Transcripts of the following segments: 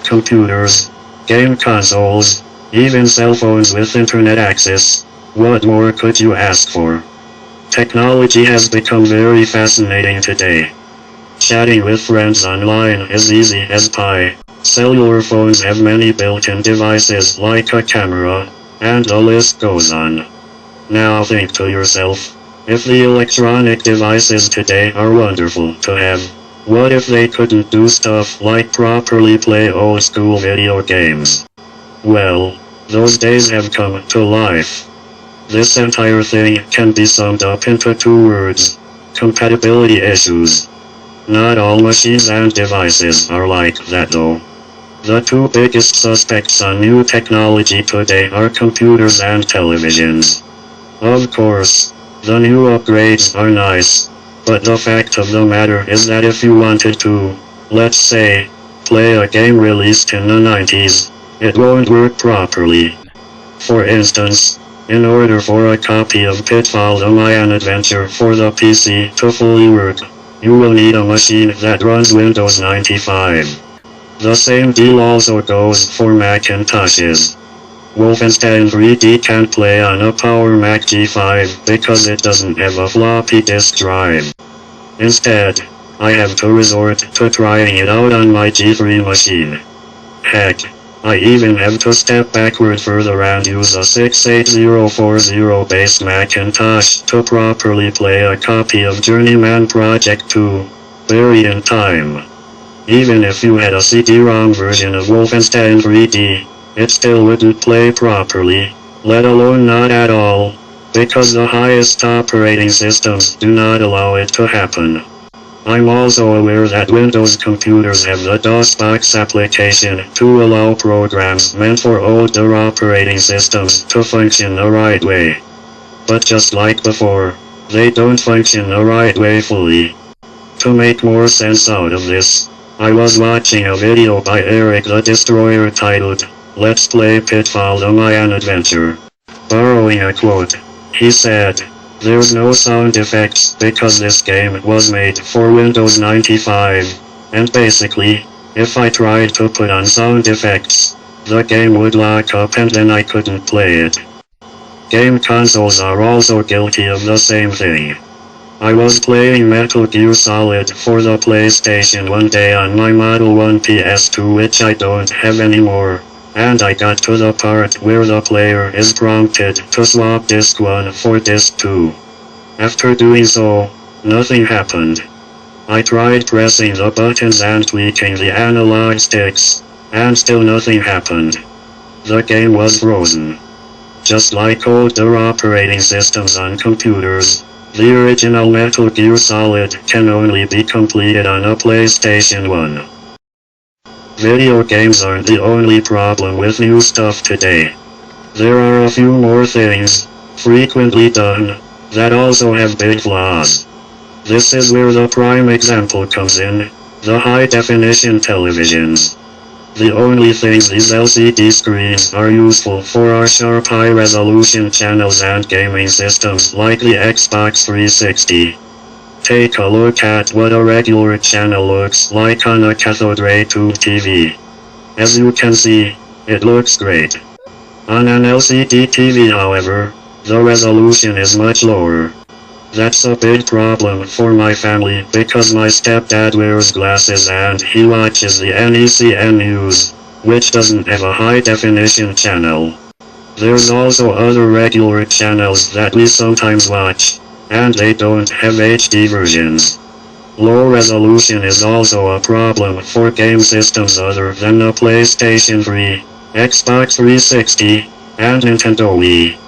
computers, game consoles, even cell phones with internet access. What more could you ask for? Technology has become very fascinating today. Chatting with friends online is easy as pie. Cellular phones have many built-in devices like a camera, and the list goes on. Now think to yourself, if the electronic devices today are wonderful to have, what if they couldn't do stuff like properly play old-school video games? Well, those days have come to life. This entire thing can be summed up into two words: compatibility issues. Not all machines and devices are like that though. The two biggest suspects on new technology today are computers and televisions. Of course, the new upgrades are nice, but the fact of the matter is that if you wanted to, let's say, play a game released in the 90s, it won't work properly. For instance, in order for a copy of Pitfall: The Mayan Adventure for the PC to fully work, you will need a machine that runs Windows 95. The same deal also goes for Macintoshes. Wolfenstein 3D can't play on a Power Mac G5 because it doesn't have a floppy disk drive. Instead, I have to resort to trying it out on my G3 machine. Heck, I even have to step backward further and use a 68040 based Macintosh to properly play a copy of Journeyman Project 2, Buried in Time. Even if you had a CD-ROM version of Wolfenstein 3D, it still wouldn't play properly, let alone not at all, because the highest operating systems do not allow it to happen. I'm also aware that Windows computers have the DOSBox application to allow programs meant for older operating systems to function the right way. But just like before, they don't function the right way fully. To make more sense out of this, I was watching a video by Eric the Destroyer titled, "Let's Play Pitfall: The Mayan Adventure." Borrowing a quote, he said, "There's no sound effects because this game was made for Windows 95, and basically, if I tried to put on sound effects, the game would lock up and then I couldn't play it." Game consoles are also guilty of the same thing. I was playing Metal Gear Solid for the PlayStation one day on my Model 1 PS2, which I don't have anymore, and I got to the part where the player is prompted to swap disc 1 for disc 2. After doing so, nothing happened. I tried pressing the buttons and tweaking the analog sticks, and still nothing happened. The game was frozen. Just like older operating systems on computers, the original Metal Gear Solid can only be completed on a PlayStation 1. Video games aren't the only problem with new stuff today. There are a few more things, frequently done, that also have big flaws. This is where the prime example comes in, the high-definition televisions. The only things these LCD screens are useful for are sharp high-resolution channels and gaming systems like the Xbox 360. Take a look at what a regular channel looks like on a cathode ray tube TV. As you can see, it looks great. On an LCD TV, however, the resolution is much lower. That's a big problem for my family because my stepdad wears glasses and he watches the NECN news, which doesn't have a high-definition channel. There's also other regular channels that we sometimes watch, and they don't have HD versions. Low resolution is also a problem for game systems other than the PlayStation 3, Xbox 360, and Nintendo Wii.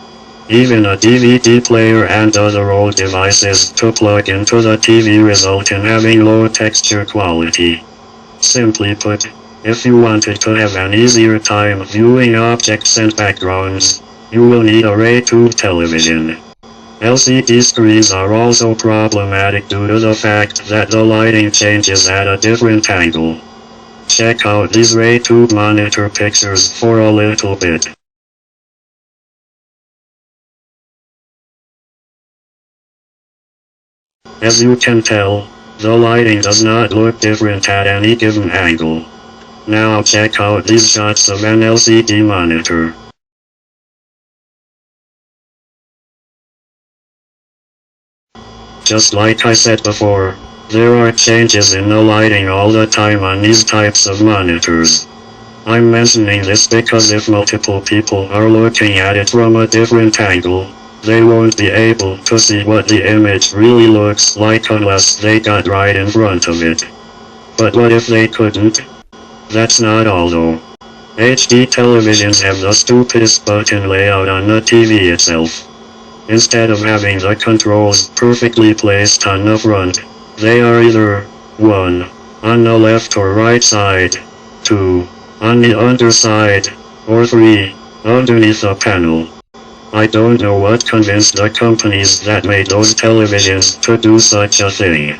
Even a DVD player and other old devices to plug into the TV result in having low texture quality. Simply put, if you wanted to have an easier time viewing objects and backgrounds, you will need a ray tube television. LCD screens are also problematic due to the fact that the lighting changes at a different angle. Check out these ray tube monitor pictures for a little bit. As you can tell, the lighting does not look different at any given angle. Now check out these shots of an LCD monitor. Just like I said before, there are changes in the lighting all the time on these types of monitors. I'm mentioning this because if multiple people are looking at it from a different angle, they won't be able to see what the image really looks like unless they got right in front of it. But what if they couldn't? That's not all though. HD televisions have the stupidest button layout on the TV itself. Instead of having the controls perfectly placed on the front, they are either 1. On the left or right side, 2. On the underside, or 3. Underneath the panel. I don't know what convinced the companies that made those televisions to do such a thing.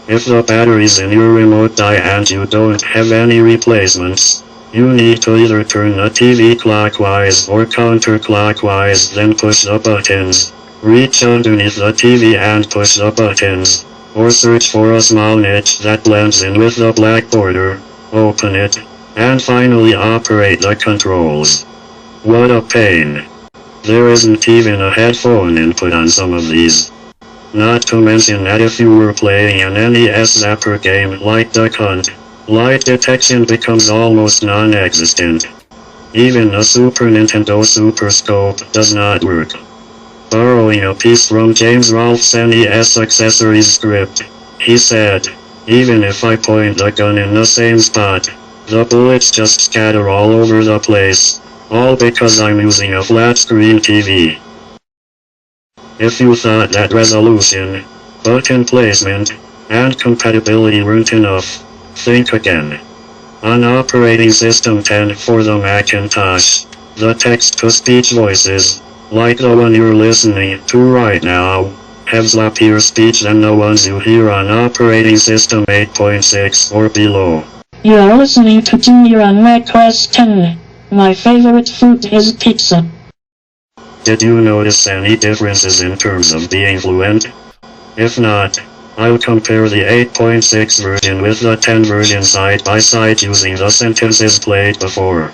If the batteries in your remote die and you don't have any replacements, you need to either turn the TV clockwise or counterclockwise, then push the buttons, reach underneath the TV and push the buttons, or search for a small niche that blends in with the black border, open it, and finally operate the controls. What a pain. There isn't even a headphone input on some of these. Not to mention that if you were playing an NES Zapper game like Duck Hunt, light detection becomes almost non-existent. Even a Super Nintendo Super Scope does not work. Borrowing a piece from James Rolfe's NES Accessories script, he said, "Even if I point the gun in the same spot, the bullets just scatter all over the place, all because I'm using a flat-screen TV." If you thought that resolution, button placement, and compatibility weren't enough, think again. On operating system 10 for the Macintosh, the text-to-speech voices, like the one you're listening to right now, have sloppier speech than the ones you hear on operating system 8.6 or below. You are listening to Junior on macOS 10. My favorite food is pizza. Did you notice any differences in terms of being fluent? If not, I'll compare the 8.6 version with the 10 version side by side using the sentences played before.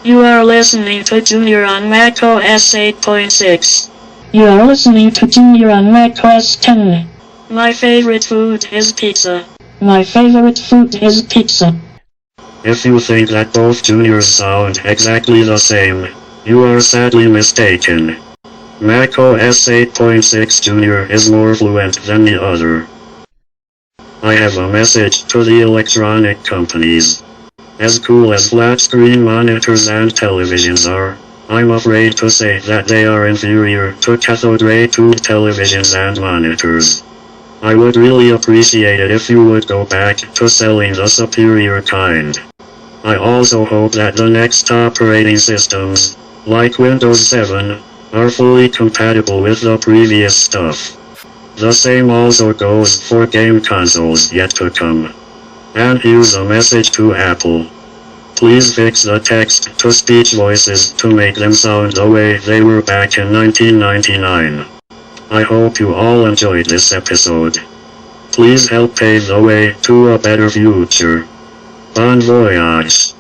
You are listening to Junior on macOS 8.6. You are listening to Junior on macOS 10. My favorite food is pizza. My favorite food is pizza. If you think that both Juniors sound exactly the same, you are sadly mistaken. macOS 8.6 Junior is more fluent than the other. I have a message to the electronic companies. As cool as flat-screen monitors and televisions are, I'm afraid to say that they are inferior to cathode ray tube televisions and monitors. I would really appreciate it if you would go back to selling the superior kind. I also hope that the next operating systems, like Windows 7, are fully compatible with the previous stuff. The same also goes for game consoles yet to come. And here's a message to Apple. Please fix the text-to-speech voices to make them sound the way they were back in 1999. I hope you all enjoyed this episode. Please help pave the way to a better future. Bon voyage.